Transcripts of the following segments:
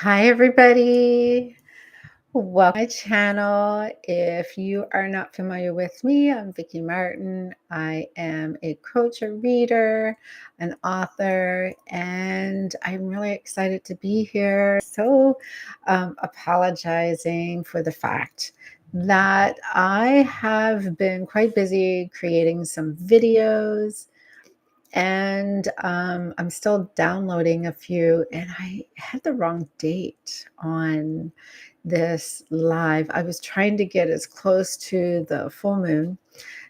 Hi, everybody. Welcome to my channel. If you are not familiar with me, I'm Vicky Martin. I am a coach, a reader, an author, and I'm really excited to be here. Apologizing for the fact that I have been quite busy creating some videos and I'm still downloading a few, and I had the wrong date on this live. I was trying to get as close to the full moon,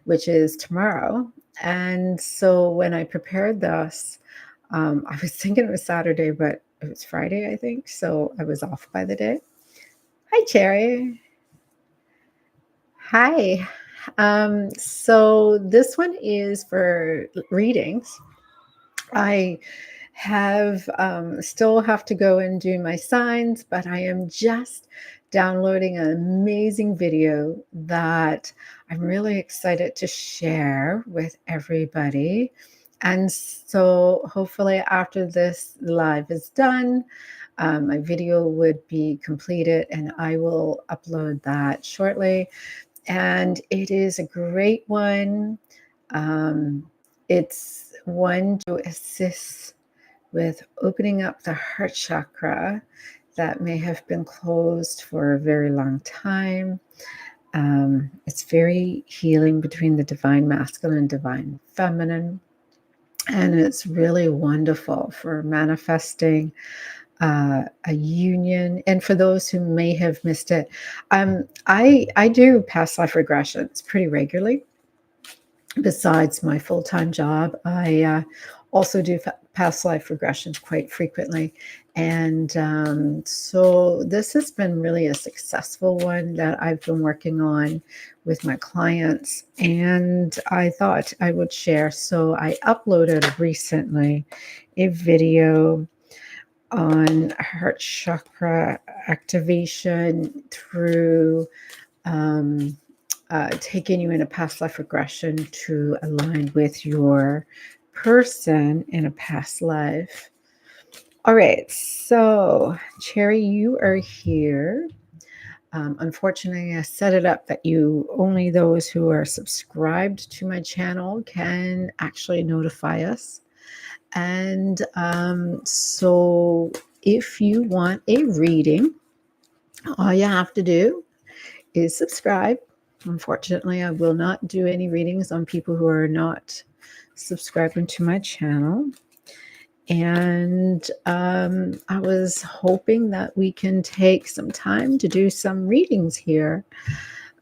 which is tomorrow. And so when I prepared this, I was thinking it was Saturday, but it was Friday, I think. So I was off by the day. Hi, Cherry. Hi. So this one is for readings. I have still have to go and do my signs, but I am just downloading an amazing video that I'm really excited to share with everybody. And so hopefully after this live is done, my video would be completed and I will upload that shortly. And it is a great one. It's one to assist with opening up the heart chakra that may have been closed for a very long time. It's very healing between the divine masculine and divine feminine. And it's really wonderful for manifesting a union. And for those who may have missed it, I do past life regressions pretty regularly. Besides my full-time job, I also do past life regressions quite frequently. And so this has been really a successful one that I've been working on with my clients. And I thought I would share. So I uploaded recently a video on heart chakra activation through taking you in a past life regression to align with your person in a past life. All right, so Cherry, you are here. Unfortunately, I set it up that only those who are subscribed to my channel can actually notify us. And so if you want a reading, all you have to do is subscribe. Unfortunately, I will not do any readings on people who are not subscribing to my channel. And I was hoping that we can take some time to do some readings here.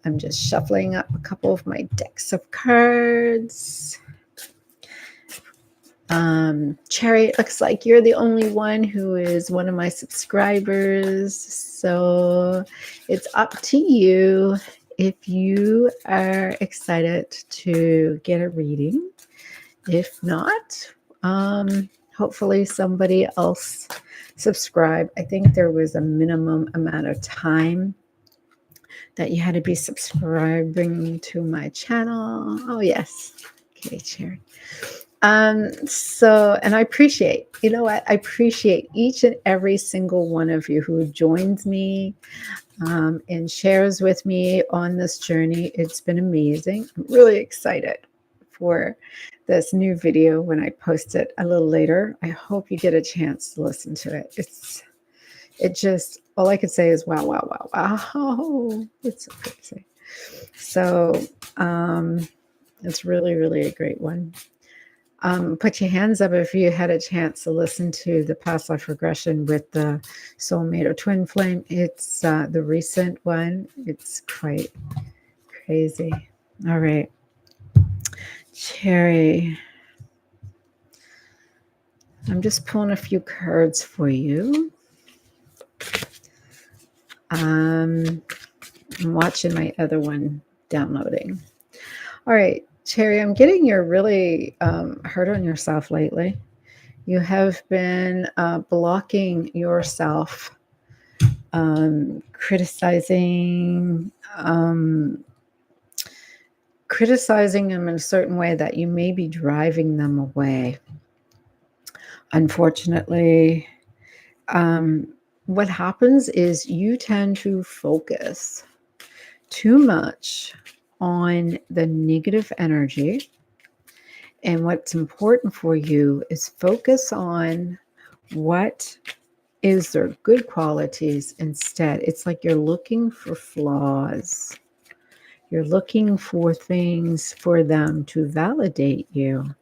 I'm just shuffling up a couple of my decks of cards. Cherry, it looks like you're the only one who is one of my subscribers. So it's up to you if you are excited to get a reading. If not, hopefully somebody else subscribe. I think there was a minimum amount of time that you had to be subscribing to my channel. Oh, yes. Okay, Cherry. And I appreciate, I appreciate each and every single one of you who joins me and shares with me on this journey. It's been amazing. I'm really excited for this new video when I post it a little later. I hope you get a chance to listen to it. All I could say is, wow, wow, wow, wow. It's so good to say. So, it's really, really a great one. Put your hands up if you had a chance to listen to the past life regression with the soulmate or twin flame. It's the recent one. It's quite crazy. All right. Cherry. I'm just pulling a few cards for you. I'm watching my other one downloading. All right. Cherry, I'm getting you're really hard on yourself lately. You have been blocking yourself, criticizing them in a certain way that you may be driving them away. Unfortunately, what happens is you tend to focus too much on the negative energy. And what's important for you is focus on what is their good qualities instead. It's like you're looking for flaws. You're looking for things for them to validate you.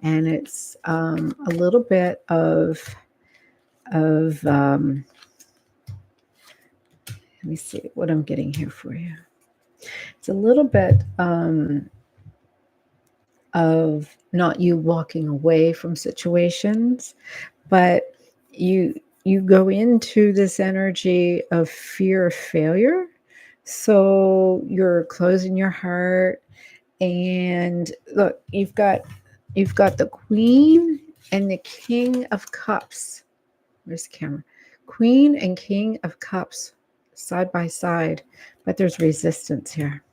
And it's a little bit of let me see what I'm getting here for you. It's a little bit of not you walking away from situations, but you go into this energy of fear of failure. So you're closing your heart, and look, you've got the Queen and the King of Cups. Where's the camera? Queen and King of Cups side by side, but there's resistance here.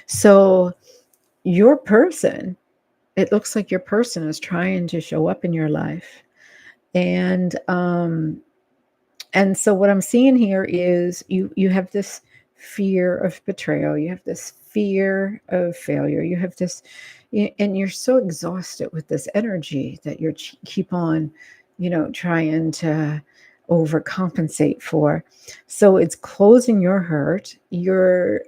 So your person, it looks like your person is trying to show up in your life. And so what I'm seeing here is you have this fear of betrayal, you have this fear of failure, you have this, and you're so exhausted with this energy that you're keep on, trying to overcompensate for. So it's closing your heart. You're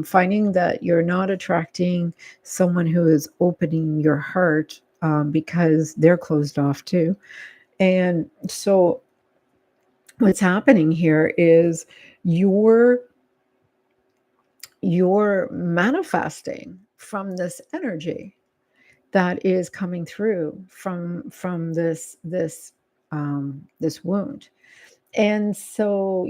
finding that you're not attracting someone who is opening your heart, because they're closed off too. And so what's happening here is you're manifesting from this energy that is coming through from this wound. And so,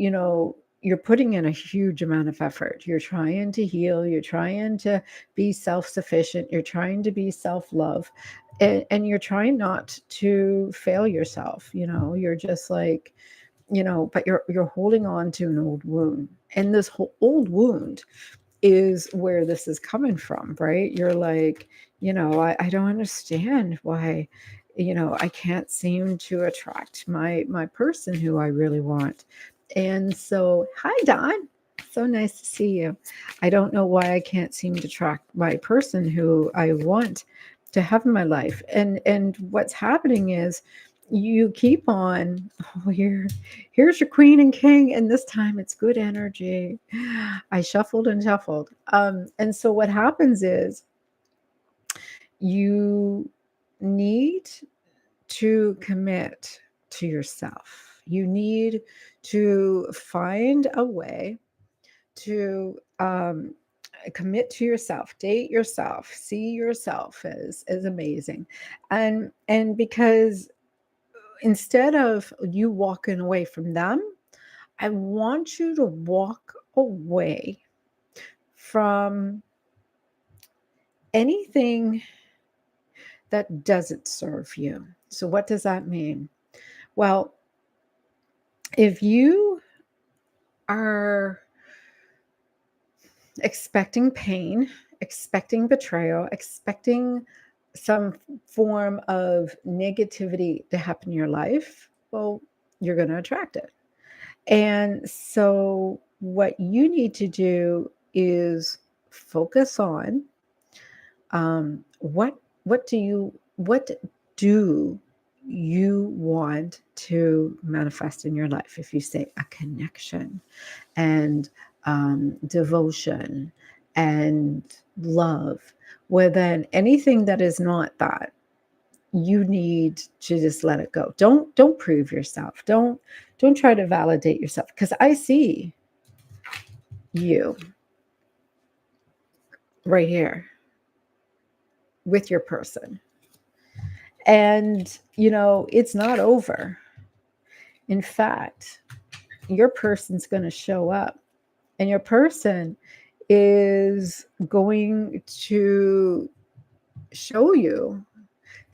you're putting in a huge amount of effort. You're trying to heal, you're trying to be self-sufficient, you're trying to be self-love, and you're trying not to fail yourself. You're just like, but you're holding on to an old wound. And this whole old wound is where this is coming from, right? You're like, I don't understand why, I can't seem to attract my person who I really want. And so, hi, Don. So nice to see you. I don't know why I can't seem to attract my person who I want to have in my life. And what's happening is you keep on, oh, here's your queen and king, and this time it's good energy. I shuffled and shuffled. And so what happens is you need to commit to yourself. You need to find a way to commit to yourself, date yourself, see yourself as amazing. And because instead of you walking away from them, I want you to walk away from anything that doesn't serve you. So, what does that mean? Well, if you are expecting pain, expecting betrayal, expecting some form of negativity to happen in your life, well, you're going to attract it. And so, what you need to do is focus on what do you want to manifest in your life? If you say a connection and devotion and love, well, then anything that is not that, you need to just let it go. Don't prove yourself. Don't try to validate yourself, because I see you right here with your person. And it's not over. In fact, your person's going to show up, and your person is going to show you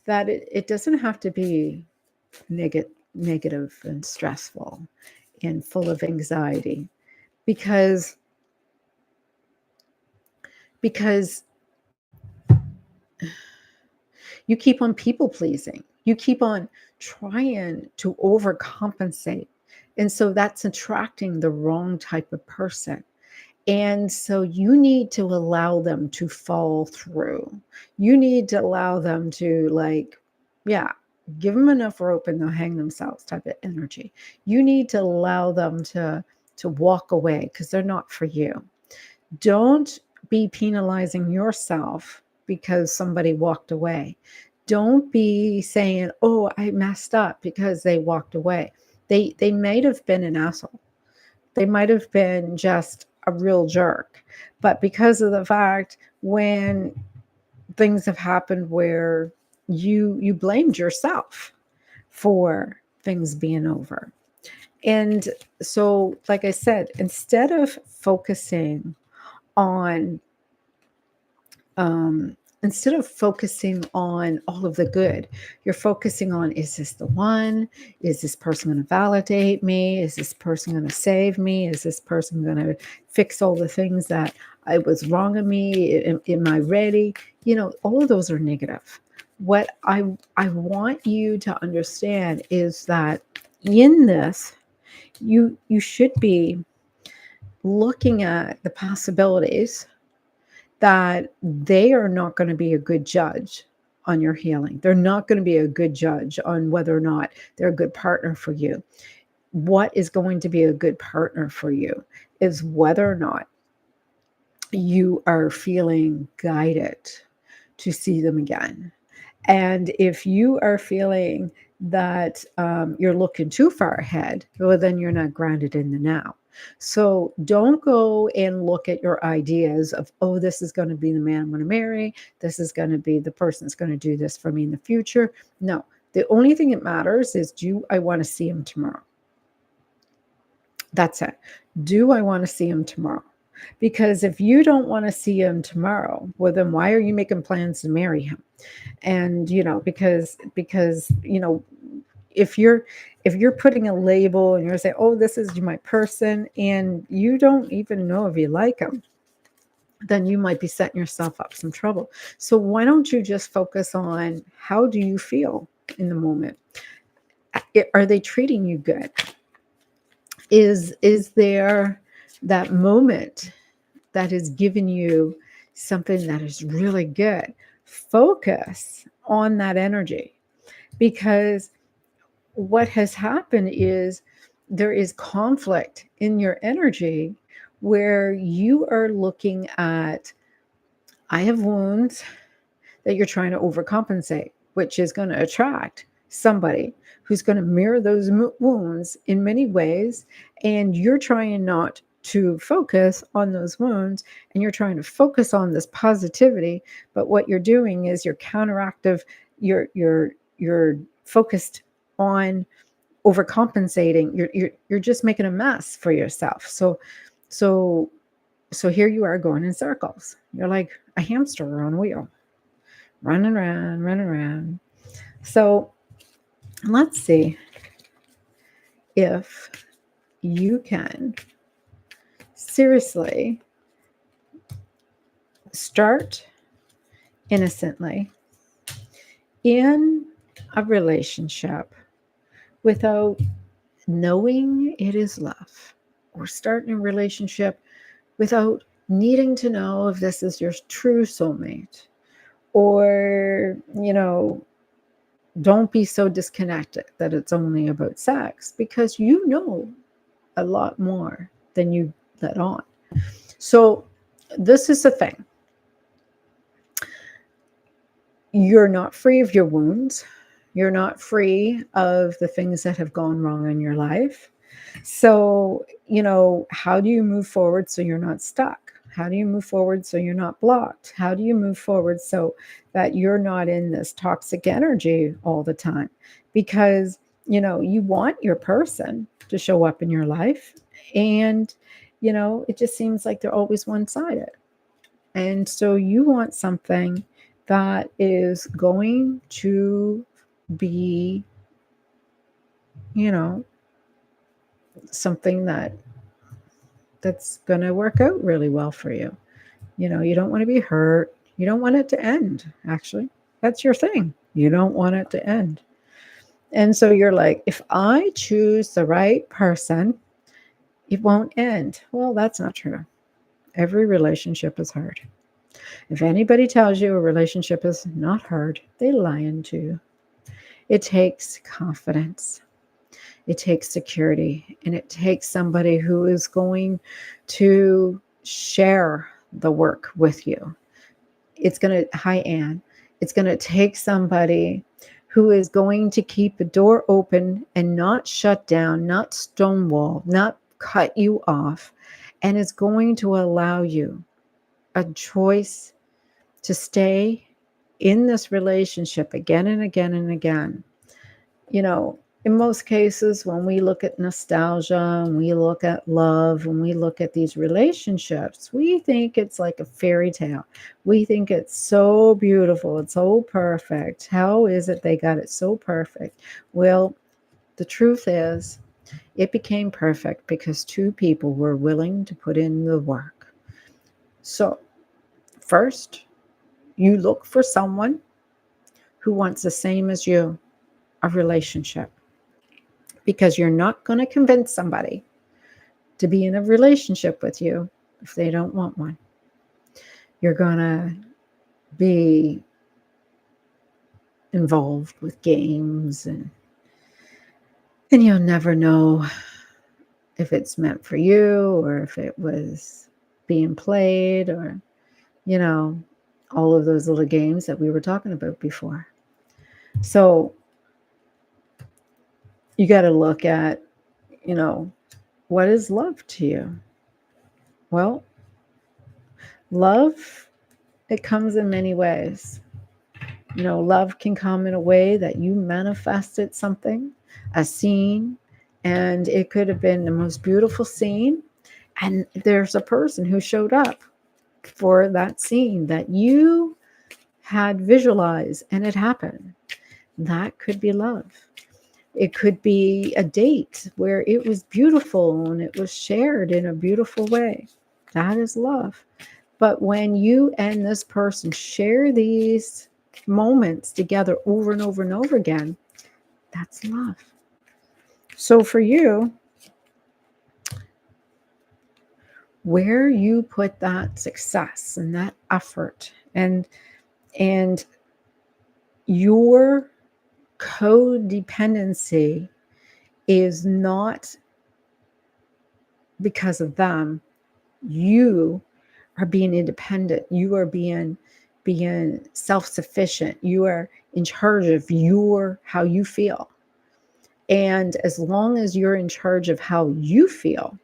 that it doesn't have to be negative and stressful and full of anxiety, because you keep on people pleasing. You keep on trying to overcompensate And so that's attracting the wrong type of person. And so you need to allow them to fall through. You need to allow them to, like, yeah, give them enough rope and they'll hang themselves type of energy. You need to allow them to walk away because they're not for you. Don't be penalizing yourself because somebody walked away. Don't be saying, "Oh, I messed up," because they walked away. They might have been an asshole. They might have been just a real jerk. But because of the fact when things have happened where you blamed yourself for things being over. And so, like I said, on instead of focusing on all of the good, you're focusing on, is this the one? Is this person going to validate me? Is this person going to save me? Is this person going to fix all the things that I was wrong of me? Am I ready? All of those are negative. What I want you to understand is that in this, you should be looking at the possibilities that they are not going to be a good judge on your healing. They're not going to be a good judge on whether or not they're a good partner for you. What is going to be a good partner for you is whether or not you are feeling guided to see them again. And if you are feeling that you're looking too far ahead, well, then you're not grounded in the now. So don't go and look at your ideas of, oh, this is going to be the man I'm going to marry. This is going to be the person that's going to do this for me in the future. No, the only thing that matters is, do I want to see him tomorrow? That's it. Do I want to see him tomorrow? Because if you don't want to see him tomorrow, well, then why are you making plans to marry him? And because if you're putting a label and you're saying, oh, this is my person, and you don't even know if you like them, then you might be setting yourself up some trouble. So why don't you just focus on, how do you feel in the moment? Are they treating you good? Is there that moment that has given you something that is really good? Focus on that energy, because what has happened is there is conflict in your energy where you are looking at, I have wounds that you're trying to overcompensate, which is going to attract somebody who's going to mirror those wounds in many ways. And you're trying not to focus on those wounds, and you're trying to focus on this positivity. But what you're doing is you're counteractive. You're focused on overcompensating. You're just making a mess for yourself. So here you are going in circles. You're like a hamster on a wheel, running around. So let's see if you can seriously start innocently in a relationship without knowing it is love, or starting a relationship without needing to know if this is your true soulmate, or don't be so disconnected that it's only about sex, because you know a lot more than you let on. So this is the thing. You're not free of your wounds. You're not free of the things that have gone wrong in your life. So, how do you move forward so you're not stuck? How do you move forward so you're not blocked? How do you move forward so that you're not in this toxic energy all the time? Because, you want your person to show up in your life, and, it just seems like they're always one-sided. And so you want something that is going to be, something that's going to work out really well for you. You don't want to be hurt. You don't want it to end, actually. That's your thing. You don't want it to end. And so you're like, if I choose the right person, it won't end. Well, that's not true. Every relationship is hard. If anybody tells you a relationship is not hard, they lying to you. It takes confidence. It takes security, and it takes somebody who is going to share the work with you. It's going to, hi, Anne. It's going to take somebody who is going to keep the door open and not shut down, not stonewall, not cut you off, and is going to allow you a choice to stay in this relationship again and again and again. You know, in most cases, when we look at nostalgia and we look at love, when we look at these relationships, we think it's like a fairy tale. We think it's so beautiful, it's so perfect. How is it they got it so perfect? Well, the truth is, it became perfect because two people were willing to put in the work. So, first, you look for someone who wants the same as you, a relationship. Because you're not going to convince somebody to be in a relationship with you if they don't want one. You're going to be involved with games, and you'll never know if it's meant for you or if it was being played, or, you know, all of those little games that we were talking about before. So you got to look at, you know, what is love to you? Well, love, it comes in many ways. You know, love can come in a way that you manifested something, a scene, and it could have been the most beautiful scene. And there's a person who showed up for that scene that you had visualized, and it happened. That could be love. It could be a date where it was beautiful and it was shared in a beautiful way. That is love. But when you and this person share these moments together over and over and over again, that's love. So for you, where you put that success and that effort and your codependency is not because of them. You are being independent. You are being self-sufficient. You are in charge of how you feel. And as long as you're in charge of how you feel,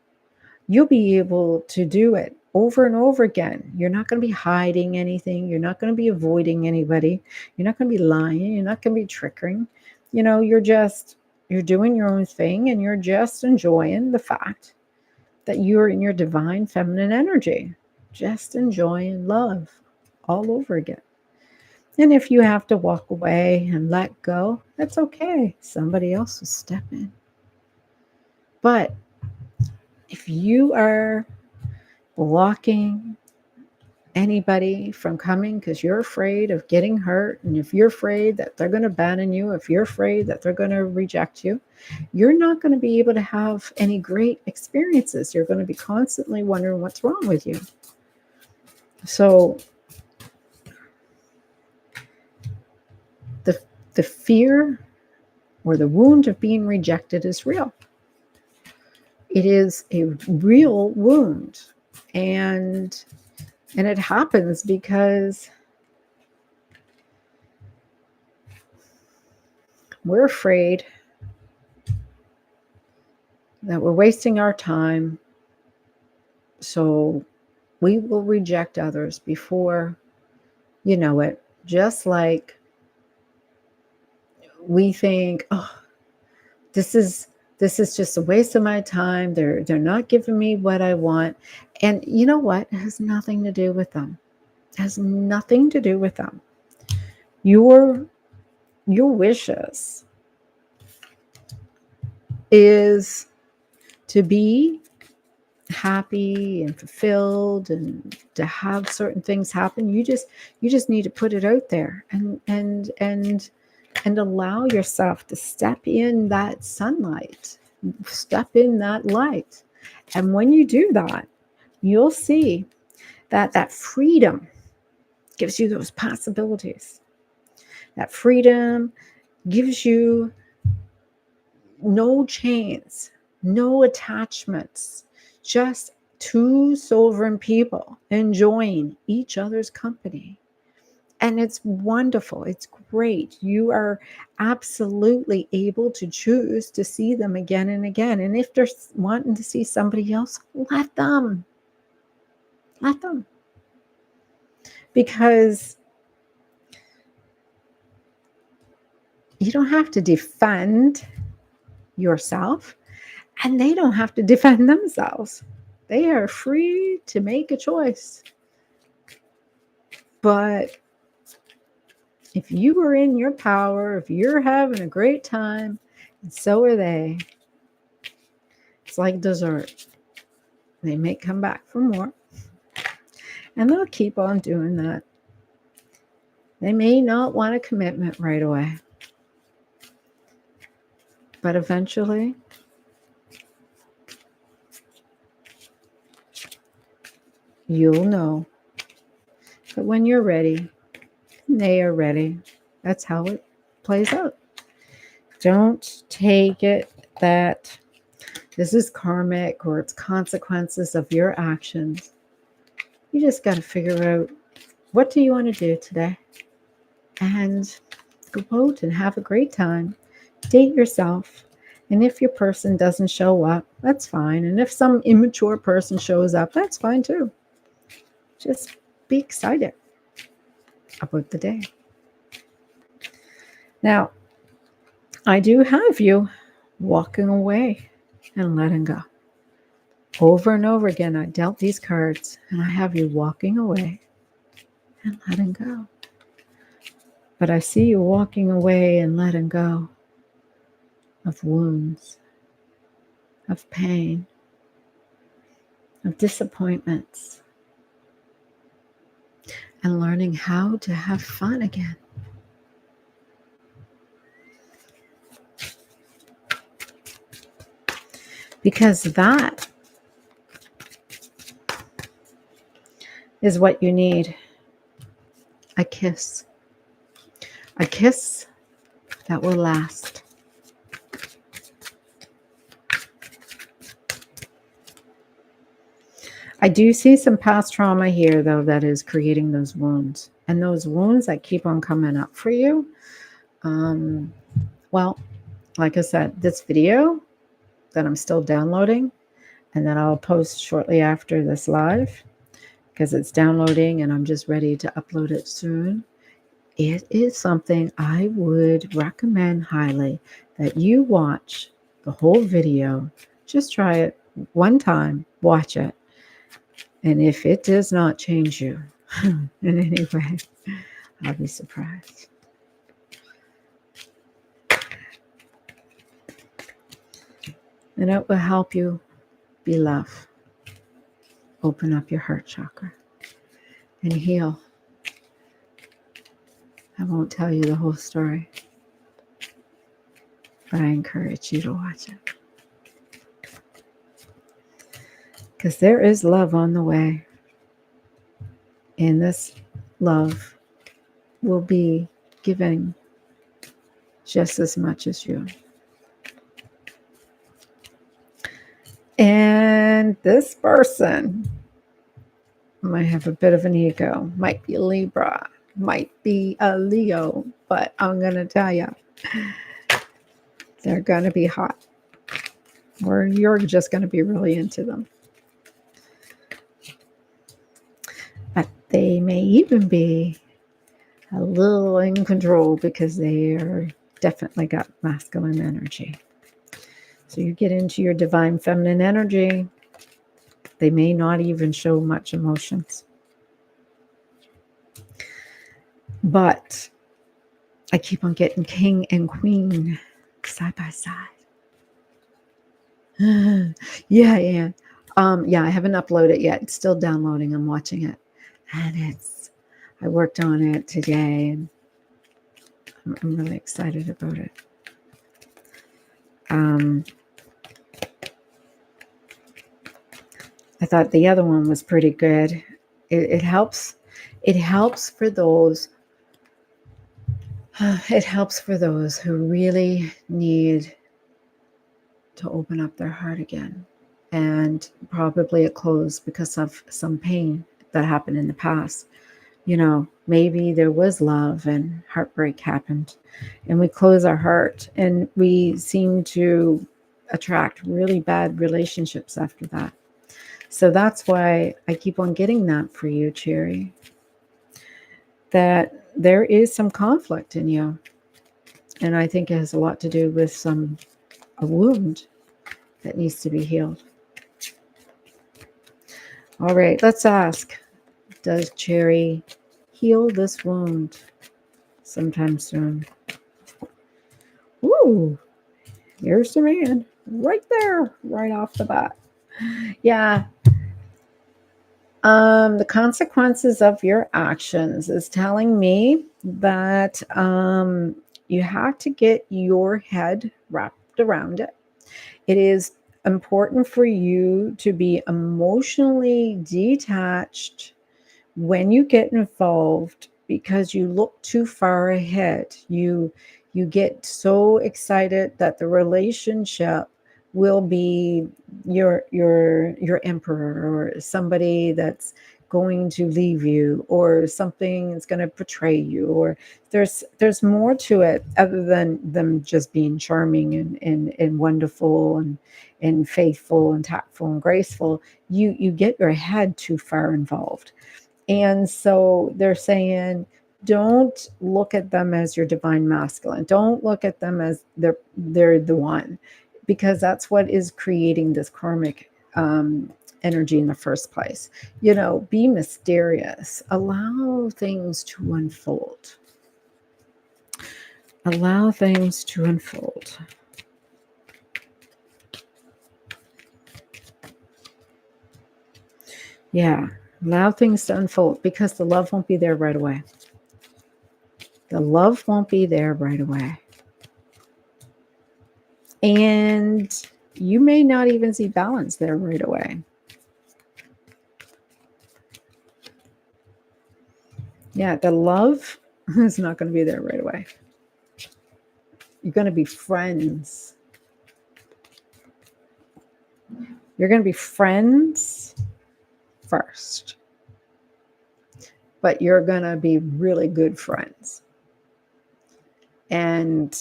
you'll be able to do it over and over again. You're not going to be hiding anything. You're not going to be avoiding anybody. You're not going to be lying. You're not going to be tricking. You know, you're doing your own thing, and you're just enjoying the fact that you're in your divine feminine energy, just enjoying love all over again. And if you have to walk away and let go, that's okay. Somebody else will step in. But if you are blocking anybody from coming because you're afraid of getting hurt, and if you're afraid that they're going to abandon you, if you're afraid that they're going to reject you, you're not going to be able to have any great experiences. You're going to be constantly wondering what's wrong with you. So the fear or the wound of being rejected is real. It is a real wound. And it happens because we're afraid that we're wasting our time. So we will reject others before you know it. Just like we think, oh, this is just a waste of my time. They're not giving me what I want. And you know what? It has nothing to do with them. It has nothing to do with them. Your wishes is to be happy and fulfilled and to have certain things happen. You just need to put it out there and and allow yourself to step in that sunlight, step in that light. And when you do that, you'll see that that freedom gives you those possibilities. That freedom gives you no chains, no attachments, just two sovereign people enjoying each other's company. And it's wonderful. It's great. You are absolutely able to choose to see them again and again. And if they're wanting to see somebody else, let them. Let them. Because you don't have to defend yourself, and they don't have to defend themselves. They are free to make a choice. But if you are in your power, if you're having a great time, and so are they, it's like dessert. They may come back for more, and they'll keep on doing that. They may not want a commitment right away, but eventually, you'll know. But when you're ready, they are ready. That's how it plays out. Don't take it that this is karmic or it's consequences of your actions. You just got to figure out, what do you want to do today? And go out and have a great time. Date yourself. And if your person doesn't show up, that's fine. And if some immature person shows up, that's fine too. Just be excited about the day. Now, I do have you walking away and letting go. Over and over again, I dealt these cards, and I have you walking away and letting go. But I see you walking away and letting go of wounds, of pain, of disappointments, and learning how to have fun again. Because that is what you need. A kiss. A kiss that will last. I do see some past trauma here, though, that is creating those wounds. And those wounds that keep on coming up for you. Well, like I said, this video that I'm still downloading, and that I'll post shortly after this live, because it's downloading and I'm just ready to upload it soon. It is something I would recommend highly that you watch the whole video. Just try it one time, watch it. And if it does not change you in any way, I'll be surprised. And it will help you be love. Open up your heart chakra and heal. I won't tell you the whole story, but I encourage you to watch it. Because there is love on the way. And this love will be giving just as much as you. And this person might have a bit of an ego, might be a Libra, might be a Leo, but I'm going to tell you, they're going to be hot. Or you're just going to be really into them. But they may even be a little in control because they are definitely got masculine energy. So you get into your divine feminine energy, they may not even show much emotions. But I keep on getting king and queen side by side. Yeah, I haven't uploaded it yet. It's still downloading. I'm watching it. And I worked on it today. And I'm really excited about it. I thought the other one was pretty good. It helps. It helps for those. It helps for those who really need to open up their heart again, and probably it closed because of some pain that happened in the past. You know, maybe there was love and heartbreak happened, and we close our heart, and we seem to attract really bad relationships after that. So that's why I keep on getting that for you, Cherry, that there is some conflict in you. And I think it has a lot to do with a wound that needs to be healed. All right, let's ask, does Cherry heal this wound sometime soon? Ooh, here's the man right there, right off the bat. Yeah. The consequences of your actions is telling me that you have to get your head wrapped around it. It is important for you to be emotionally detached when you get involved, because you look too far ahead. You get so excited that the relationship will be your emperor, or somebody that's going to leave you, or something that's going to betray you, or there's more to it other than them just being charming and wonderful and faithful and tactful and graceful. You get your head too far involved. And so they're saying, don't look at them as your divine masculine. Don't look at them as they're the one, because that's what is creating this karmic energy in the first place. You know, be mysterious. Allow things to unfold. Allow things to unfold. Yeah, allow things to unfold, because the love won't be there right away. The love won't be there right away. And you may not even see balance there right away. Yeah, the love is not going to be there right away. You're going to be friends. You're going to be friends first. But you're going to be really good friends. And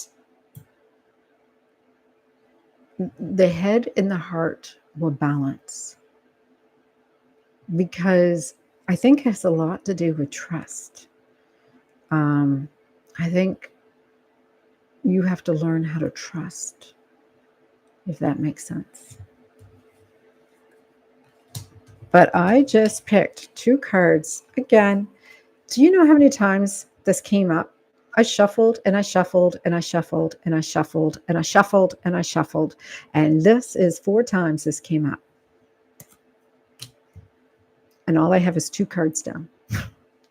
the head and the heart will balance, because I think it has a lot to do with trust. I think you have to learn how to trust, if that makes sense. But I just picked 2 cards again. Do you know how many times this came up? I shuffled and I shuffled and I shuffled and I shuffled and I shuffled and I shuffled. And this is 4 times this came up. And all I have is 2 cards down.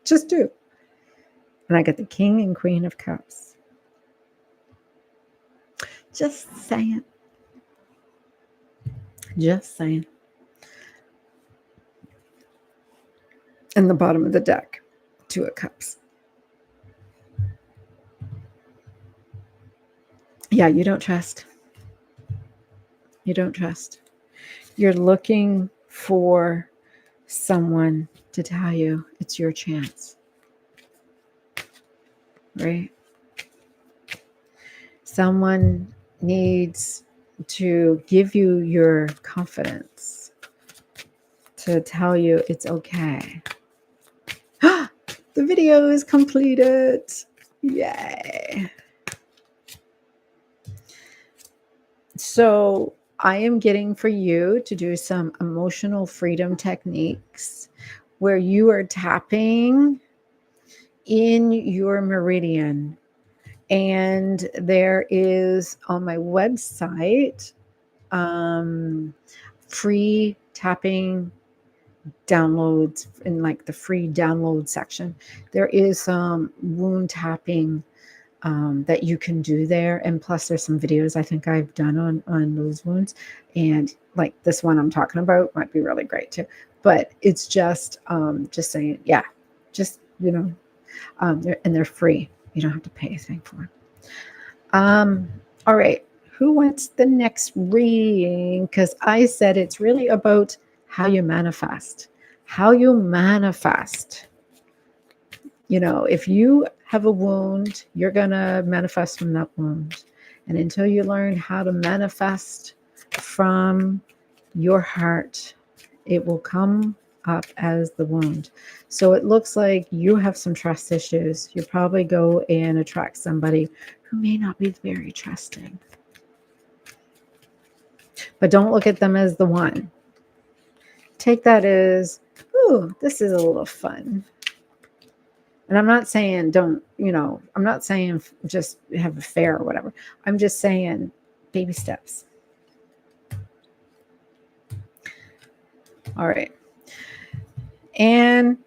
Just 2. And I got the King and Queen of Cups. Just saying. Just saying. And the bottom of the deck, 2 of Cups. Yeah, you don't trust. You don't trust. You're looking for someone to tell you it's your chance. Right? Someone needs to give you your confidence, to tell you it's okay. The video is completed. Yay. So I am getting for you to do some emotional freedom techniques where you are tapping in your meridian. And there is on my website free tapping downloads. In like the free download section, there is some wound tapping that you can do there. And plus there's some videos I think I've done on those wounds, and like this one I'm talking about might be really great too. But it's just saying, yeah, just, they're free. You don't have to pay anything for them. All right. Who wants the next reading? Because I said it's really about how you manifest. How you manifest. If you have a wound, you're going to manifest from that wound. And until you learn how to manifest from your heart, it will come up as the wound. So it looks like you have some trust issues. You probably go and attract somebody who may not be very trusting. But don't look at them as the one. Take that as, ooh, this is a little fun. And I'm not saying I'm not saying just have a affair or whatever. I'm just saying baby steps. All right. And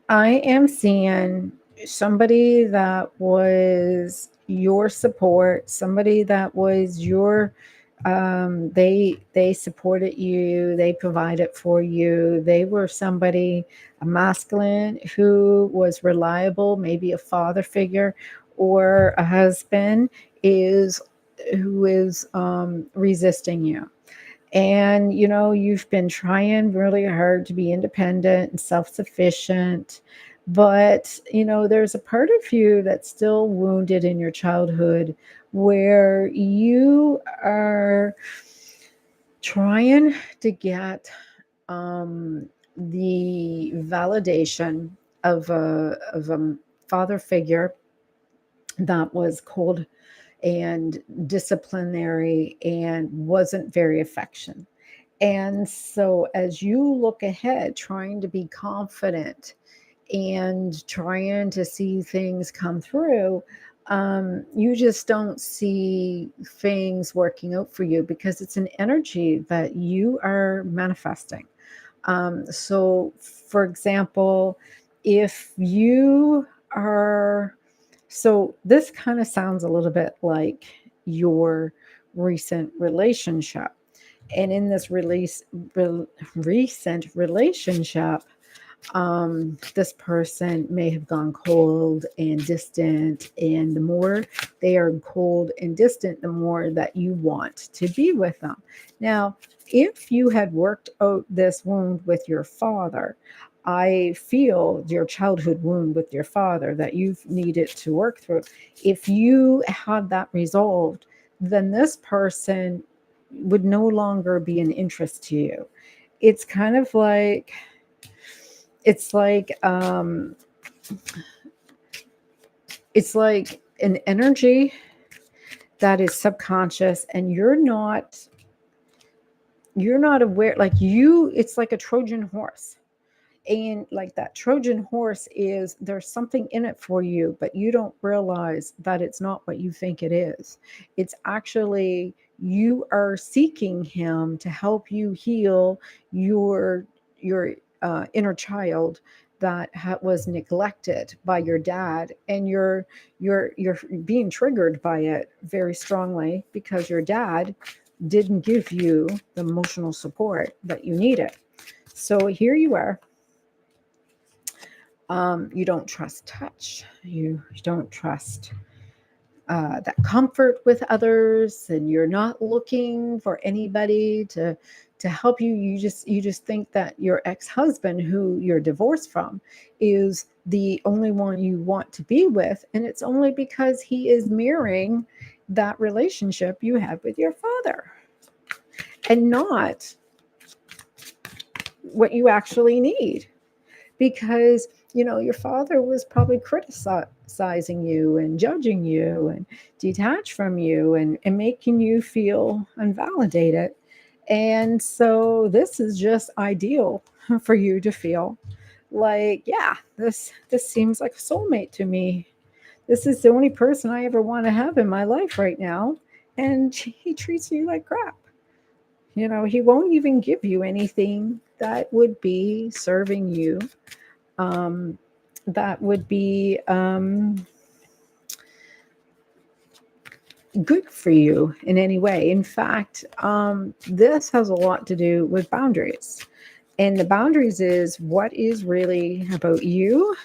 I am seeing somebody that was your support, somebody that was your, they supported you, they provided for you. They were somebody, a masculine who was reliable, maybe a father figure or a husband who is resisting you. And, you've been trying really hard to be independent and self-sufficient. But, there's a part of you that's still wounded in your childhood where you are trying to get the validation of a father figure that was cold and disciplinary and wasn't very affectionate. And so as you look ahead, trying to be confident and trying to see things come through, you just don't see things working out for you because it's an energy that you are manifesting. So, for example, if you are, so this kind of sounds a little bit like your recent relationship. And in this recent relationship, this person may have gone cold and distant. And the more they are cold and distant, the more that you want to be with them. Now, if you had worked out this wound with your father, I feel your childhood wound with your father that you've needed to work through. If you had that resolved, then this person would no longer be an interest to you. It's kind of like, it's like an energy that is subconscious, and you're not aware. It's like a Trojan horse. And like that Trojan horse there's something in it for you, but you don't realize that it's not what you think it is. It's actually, you are seeking him to help you heal your inner child that was neglected by your dad, and you're being triggered by it very strongly because your dad didn't give you the emotional support that you needed. So here you are. You don't trust touch. You don't trust that comfort with others, and you're not looking for anybody to help you. You just think that your ex-husband, who you're divorced from, is the only one you want to be with, and it's only because he is mirroring that relationship you had with your father, and not what you actually need. Because your father was probably criticizing you and judging you and detached from you and making you feel unvalidated. And so this is just ideal for you to feel like, yeah, this seems like a soulmate to me. This is the only person I ever want to have in my life right now. And he treats you like crap. He won't even give you anything that would be serving you, that would be good for you in any way. In fact, this has a lot to do with boundaries. And the boundaries is what is really about you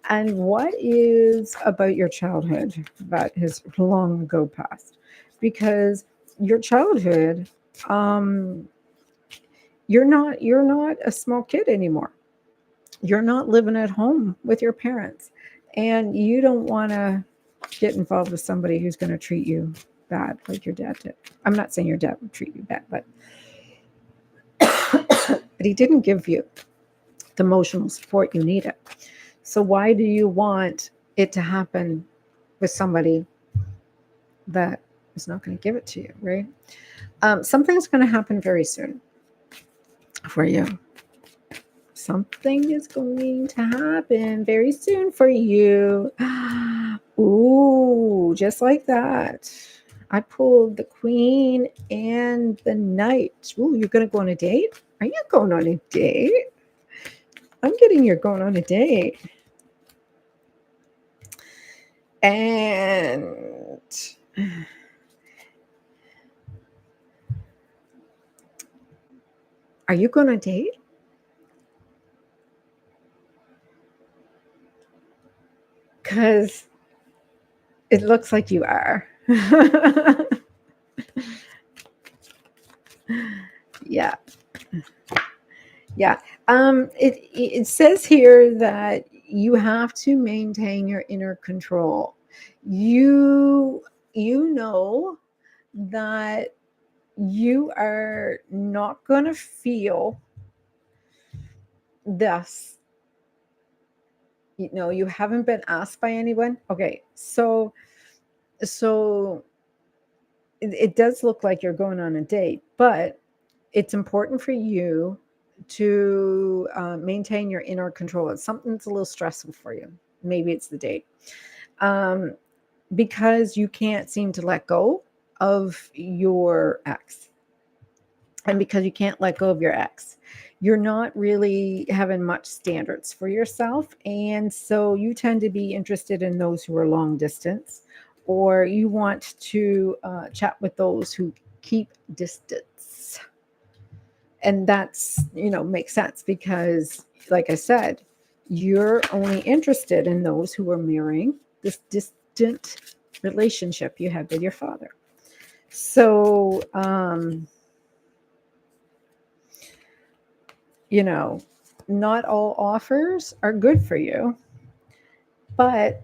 and what is about your childhood that has long ago passed. Because your childhood, um, you're not a small kid anymore. You're not living at home with your parents, and you don't want to get involved with somebody who's going to treat you bad like your dad did. I'm not saying your dad would treat you bad, but he didn't give you the emotional support you needed. So why do you want it to happen with somebody that is not going to give it to you, right? Something's going to happen very soon for you. Something is going to happen very soon for you. Ooh, just like that. I pulled the Queen and the Knight. Ooh, you're going to go on a date? Are you going on a date? I'm getting you're going on a date. And are you going on a date? Because it looks like you are. Yeah. Yeah. It says here that you have to maintain your inner control. You know that you are not going to feel this. You haven't been asked by anyone. Okay. So it does look like you're going on a date, but it's important for you to maintain your inner control. It's something that's a little stressful for you. Maybe it's the date. Because you can't seem to let go of your ex. And because you can't let go of your ex, you're not really having much standards for yourself. And so you tend to be interested in those who are long distance, or you want to chat with those who keep distance. And that's, makes sense because, like I said, you're only interested in those who are mirroring this distant relationship you had with your father. So, not all offers are good for you, but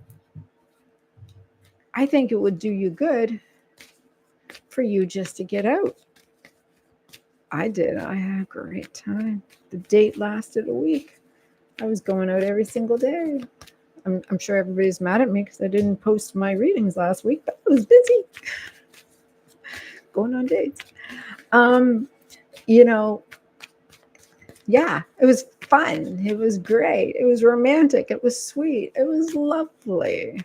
I think it would do you good for you just to get out. I did. I had a great time. The date lasted a week. I was going out every single day. I'm sure everybody's mad at me because I didn't post my readings last week, but I was busy going on dates. Yeah, it was fun. It was great. It was romantic. It was sweet. It was lovely.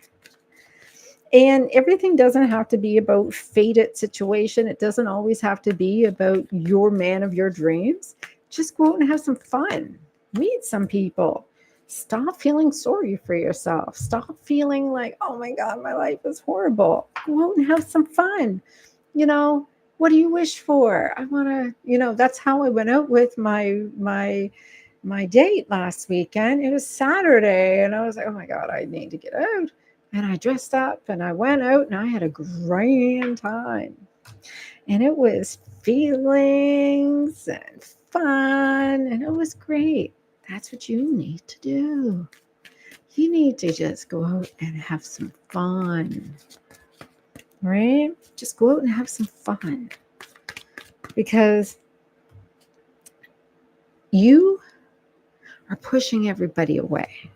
And everything doesn't have to be about fated situation. It doesn't always have to be about your man of your dreams. Just go out and have some fun. Meet some people. Stop feeling sorry for yourself. Stop feeling like, oh my God, my life is horrible. Go out and have some fun. What do you wish for? I want to, that's how I went out with my date last weekend. It was Saturday, and I was like, oh my God, I need to get out. And I dressed up and I went out and I had a grand time. And it was feelings and fun, and it was great. That's what you need to do. You need to just go out and have some fun. Right? Just go out and have some fun. Because you are pushing everybody away.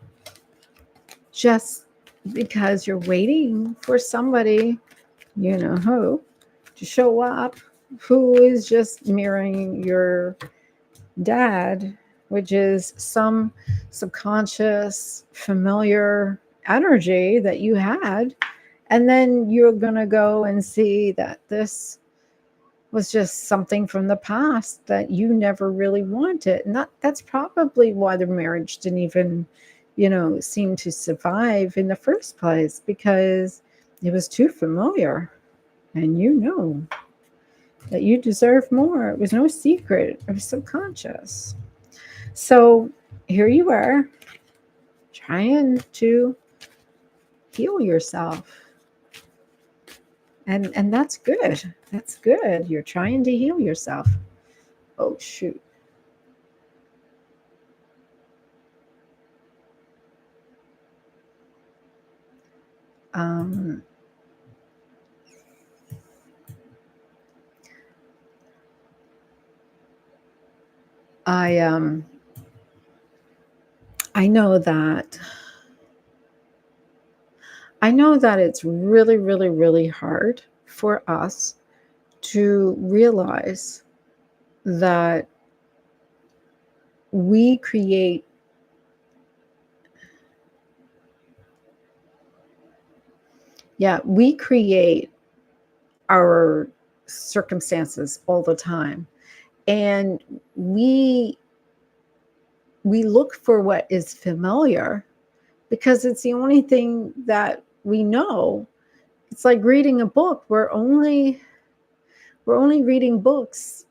Just because you're waiting for somebody, who, to show up, who is just mirroring your dad, which is some subconscious, familiar energy that you had. And then you're going to go and see that this was just something from the past that you never really wanted. And that's probably why the marriage didn't even, seem to survive in the first place, because it was too familiar. And you know that you deserve more. It was no secret. It was subconscious. So here you are trying to heal yourself. And that's good. That's good. You're trying to heal yourself. Oh shoot. Um I um I know that it's really, really, really hard for us to realize that we create we create our circumstances all the time. And we look for what is familiar because it's the only thing that we know. It's like reading a book. We're only reading books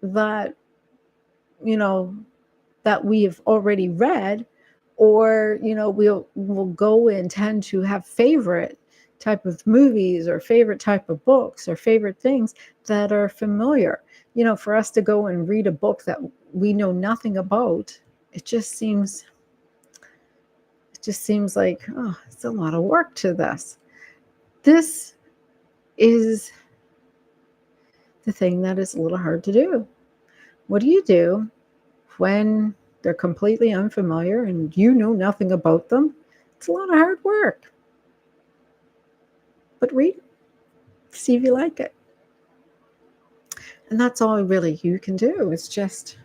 that, you know, that we've already read, or we'll go and tend to have favorite type of movies or favorite type of books or favorite things that are familiar. For us to go and read a book that we know nothing about, it just seems like, oh, it's a lot of work to this. This is the thing that is a little hard to do. What do you do when they're completely unfamiliar and you know nothing about them? It's a lot of hard work. But read, see if you like it. And that's all really you can do, is just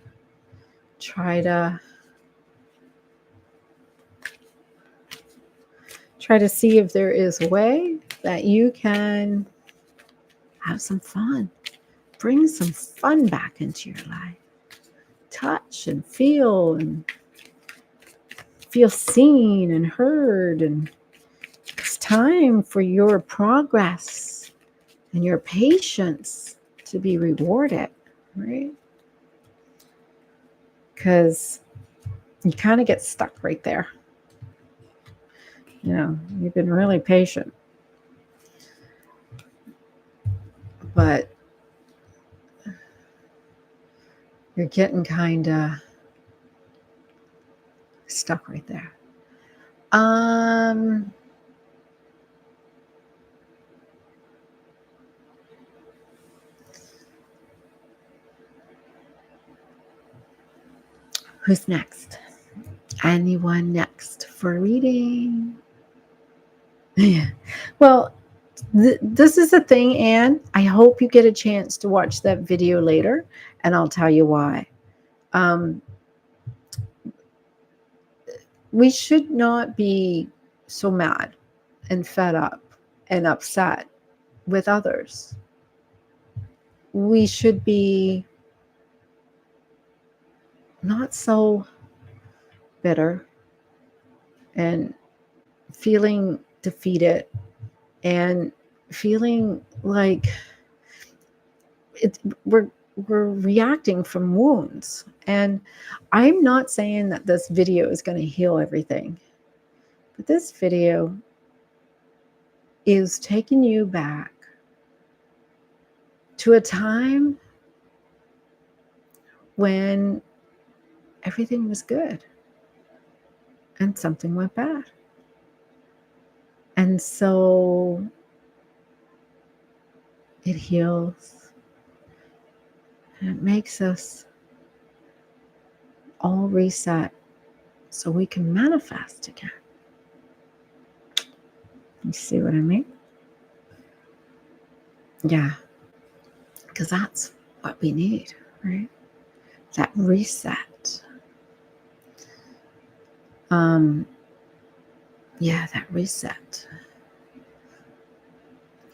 try to see if there is a way that you can have some fun. Bring some fun back into your life. Touch and feel seen and heard. And it's time for your progress and your patience to be rewarded, right? Because you kind of get stuck right there. You've been really patient, but you're getting kind of stuck right there. Who's next? Anyone next for reading? Yeah. Well, this is the thing, Anne. I hope you get a chance to watch that video later, and I'll tell you why. We should not be so mad and fed up and upset with others. We should be not so bitter and feeling defeated and feeling like we're reacting from wounds. And I'm not saying that this video is going to heal everything, but this video is taking you back to a time when everything was good and something went bad. And so it heals, and it makes us all reset so we can manifest again. You see what I mean? Yeah. Because that's what we need, right? That reset. That reset.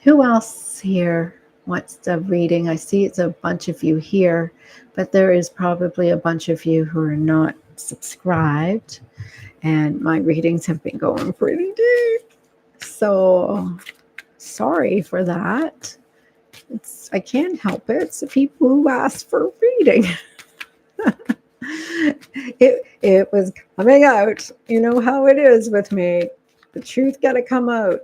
Who else here wants the reading? I see it's a bunch of you here, but there is probably a bunch of you who are not subscribed, and my readings have been going pretty deep. So sorry for that. I can't help it. It's the people who ask for a reading. It was coming out. You know how it is with me. The truth got to come out.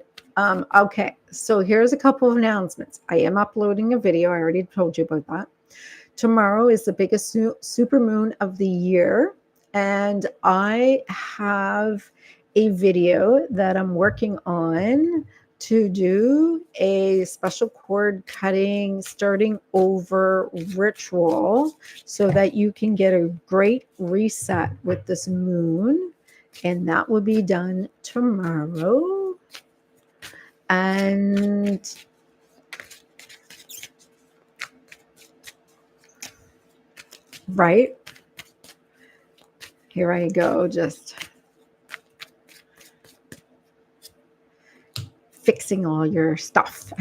Okay, so here's a couple of announcements. I am uploading a video. I already told you about that. Tomorrow is the biggest supermoon of the year, and I have a video that I'm working on to do a special cord cutting, starting over ritual so that you can get a great reset with this moon. And that will be done tomorrow. And right here I go, just fixing all your stuff.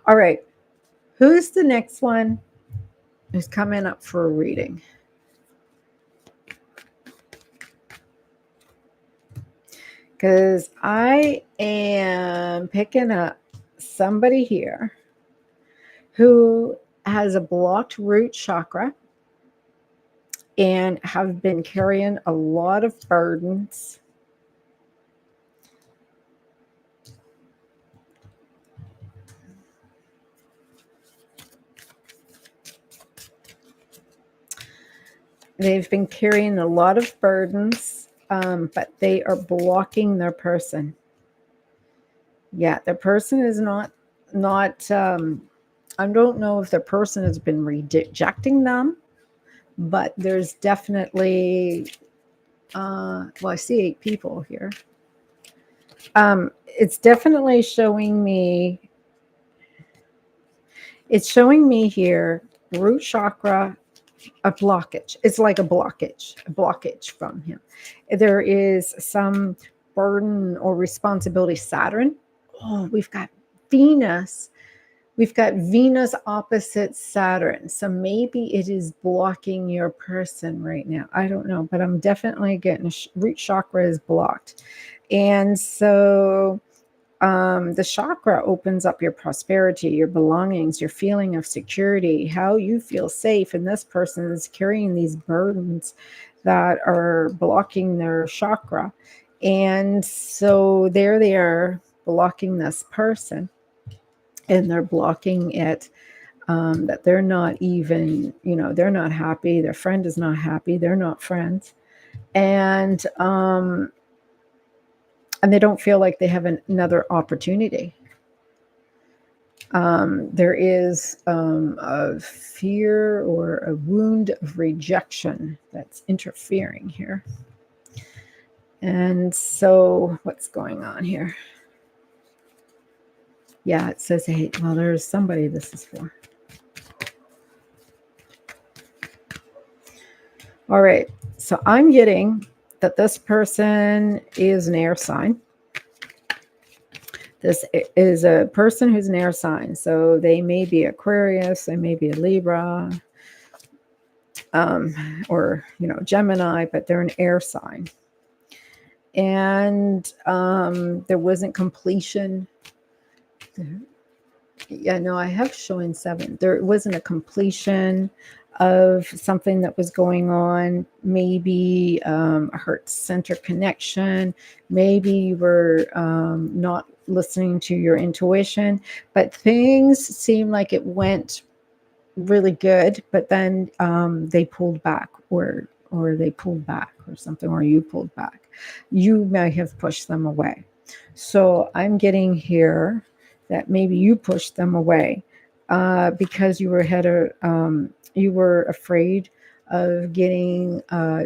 All right. Who's the next one who's coming up for a reading? Because I am picking up somebody here who has a blocked root chakra and have been carrying a lot of burdens. They've been carrying a lot of burdens, but they are blocking their person. Yeah, the person is not. I don't know if the person has been rejecting them, but there's definitely. Well, I see 8 people here. It's definitely showing me. It's showing me here root chakra, a blockage. It's like a blockage from him. There is some burden or responsibility. Saturn. Oh, we've got Venus. We've got Venus opposite Saturn. So maybe it is blocking your person right now. I don't know, but I'm definitely getting root chakra is blocked. And so the chakra opens up your prosperity, your belongings, your feeling of security, how you feel safe. And this person is carrying these burdens that are blocking their chakra. And so there they are blocking this person. And they're blocking it, that they're not even, they're not happy. Their friend is not happy. They're not friends. And they don't feel like they have another opportunity. There is a fear or a wound of rejection that's interfering here. And so what's going on here? Yeah, it says, hey, well, there's somebody this is for. All right. So I'm getting that this person is an air sign. This is a person who's an air sign. So they may be Aquarius, they may be a Libra, or, Gemini, but they're an air sign. And there wasn't completion. Yeah, no, I have showing 7. There wasn't a completion of something that was going on. Maybe a heart center connection. Maybe you were not listening to your intuition, but things seem like it went really good, but then they pulled back, or they pulled back or something, or you pulled back. You may have pushed them away. So I'm getting here that maybe you pushed them away because you were afraid of getting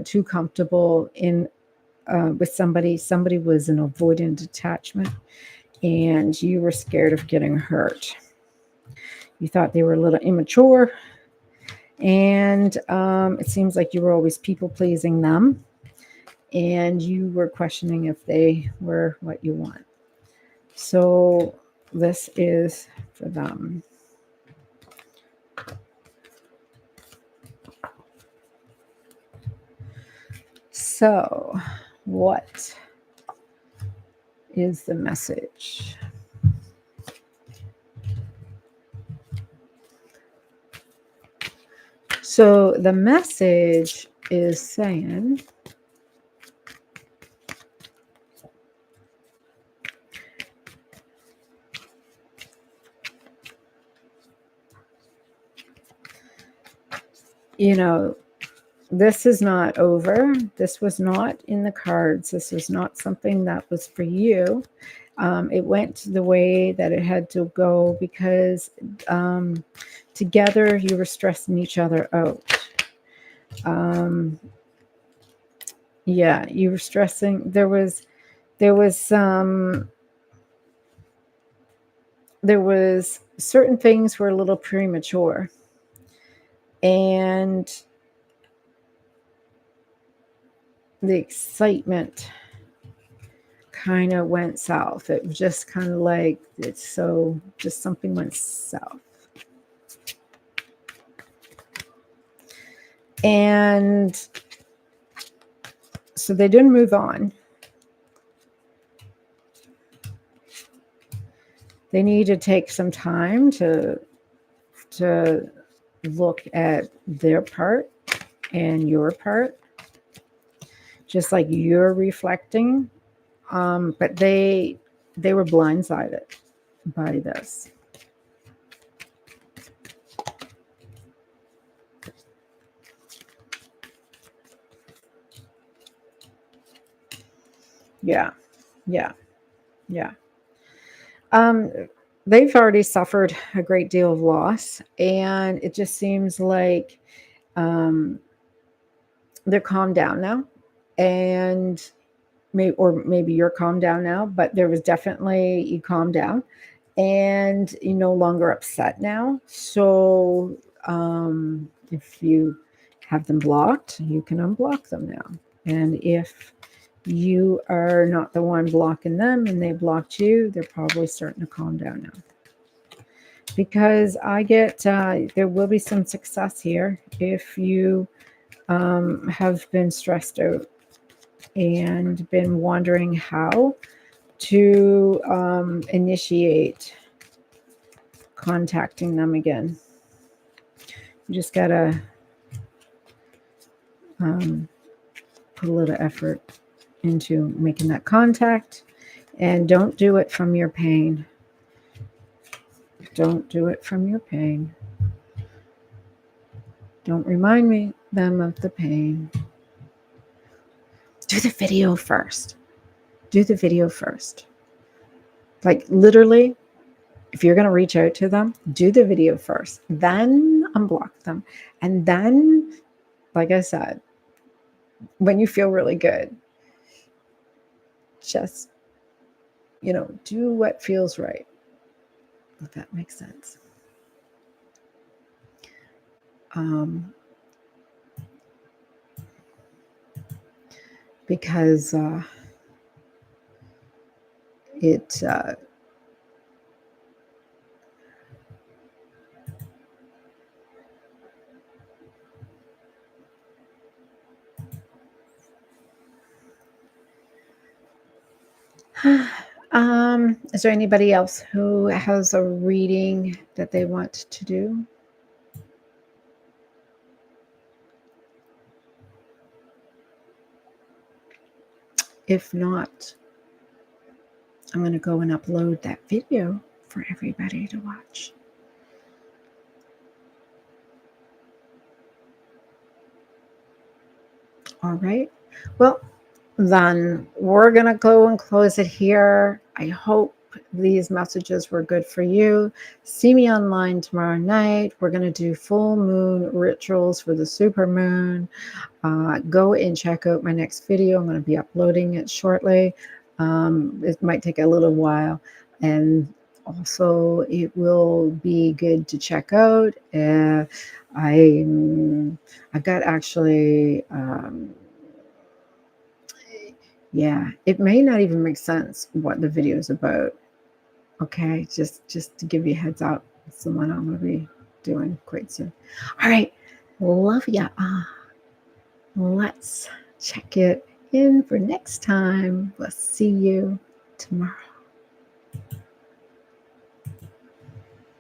too comfortable in with somebody. Somebody was an avoidant attachment, and you were scared of getting hurt. You thought they were a little immature, and it seems like you were always people pleasing them, and you were questioning if they were what you want. So this is for them. So what is the message? So the message is saying, you know, this is not over. This was not in the cards. This was not something that was for you. It went the way that it had to go because together you were stressing each other out. Yeah, you were stressing. There was certain things were a little premature, and the excitement kind of went south. It was just kind of like just something went south. And so they didn't move on. They need to take some time to look at their part and your part, just like you're reflecting. But they were blindsided by this. Yeah. They've already suffered a great deal of loss, and it just seems like they're calmed down now, and maybe you're calmed down now, but there was definitely, you calmed down and you're no longer upset now. So if you have them blocked, you can unblock them now. And if you are not the one blocking them and they blocked you, they're probably starting to calm down now. Because I get there will be some success here if you have been stressed out and been wondering how to initiate contacting them again. You just gotta put a little effort into making that contact, and don't do it from your pain. Don't do it from your pain. Don't remind them of the pain. Do the video first. Do the video first. Like literally, if you're going to reach out to them, do the video first. Then unblock them. And then, like I said, when you feel really good, just, do what feels right. If that makes sense. Because it is there anybody else who has a reading that they want to do? If not, I'm going to go and upload that video for everybody to watch. All right. Well, then we're going to go and close it here. I hope these messages were good for you. See me online tomorrow night. We're going to do full moon rituals for the supermoon. Go and check out my next video. I'm going to be uploading it shortly. It might take a little while. And also, it will be good to check out. I've got actually... yeah, it may not even make sense what the video is about. Okay, just to give you a heads up, it's the one I'm going to be doing quite soon. All right, love ya. Let's check it in for next time. We'll see you tomorrow.